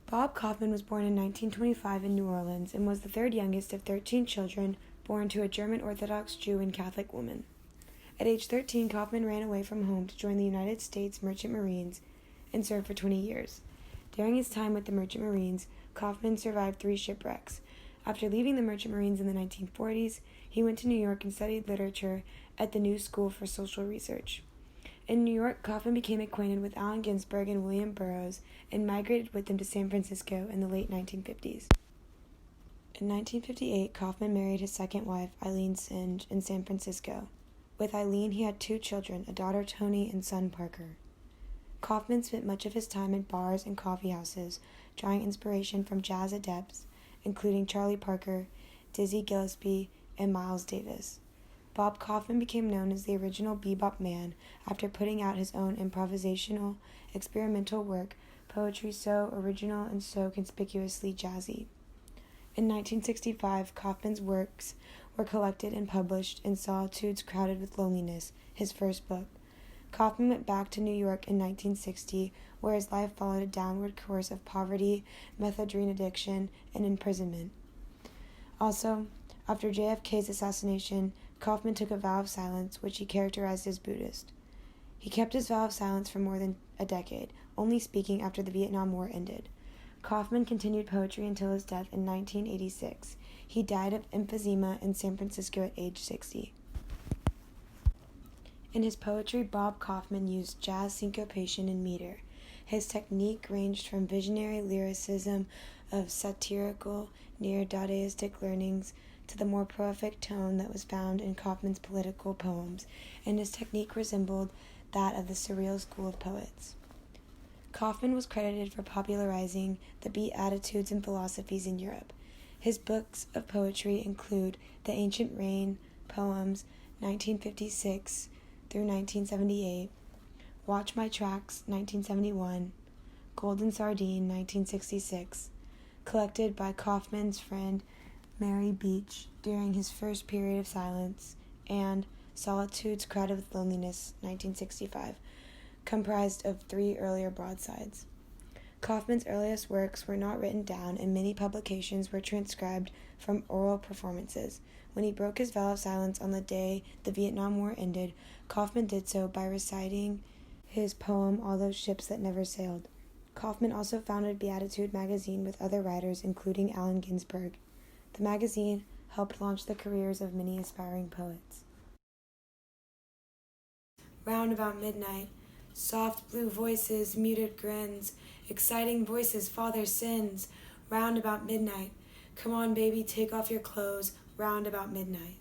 Bob Kaufman was born in 1925 in New Orleans and was the third youngest of 13 children born to a German Orthodox Jew and Catholic woman. At age 13, Kaufman ran away from home to join the United States Merchant Marines and served for 20 years. During his time with the Merchant Marines, Kaufman survived 3 shipwrecks. After leaving the Merchant Marines in the 1940s, he went to New York and studied literature at the New School for Social Research. In New York, Kaufman became acquainted with Allen Ginsberg and William Burroughs and migrated with them to San Francisco in the late 1950s. In 1958, Kaufman married his second wife, Eileen Singe, in San Francisco. With Eileen, he had 2 children, a daughter, Toni, and son, Parker. Kaufman spent much of his time in bars and coffee houses, drawing inspiration from jazz adepts, including Charlie Parker, Dizzy Gillespie, and Miles Davis. Bob Kaufman became known as the original bebop man after putting out his own improvisational, experimental work, poetry so original and so conspicuously jazzy. In 1965, Kaufman's works were collected and published in Solitudes Crowded with Loneliness, his first book. Kaufman went back to New York in 1960, where his life followed a downward course of poverty, methadone addiction, and imprisonment. Also, after JFK's assassination, Kaufman took a vow of silence, which he characterized as Buddhist. He kept his vow of silence for more than a decade, only speaking after the Vietnam War ended. Kaufman continued poetry until his death in 1986. He died of emphysema in San Francisco at age 60. In his poetry, Bob Kaufman used jazz syncopation and meter. His technique ranged from visionary lyricism of satirical, near-Dadaistic learnings to the more prolific tone that was found in Kaufman's political poems, and his technique resembled that of the surreal school of poets. Kaufman was credited for popularizing the Beat attitudes and philosophies in Europe. His books of poetry include The Ancient Rain, Poems, 1956 through 1978, Watch My Tracks, 1971, Golden Sardine, 1966, collected by Kaufman's friend Mary Beach during his first period of silence, and Solitudes Crowded with Loneliness, 1965, comprised of 3 earlier broadsides. Kaufman's earliest works were not written down, and many publications were transcribed from oral performances. When he broke his vow of silence on the day the Vietnam War ended, Kaufman did so by reciting his poem All Those Ships That Never Sailed. Kaufman also founded Beatitude magazine with other writers, including Allen Ginsberg. The magazine helped launch the careers of many aspiring poets. Round about midnight, soft blue voices, muted grins, exciting voices, father sins. Round about midnight, come on baby, take off your clothes, round about midnight.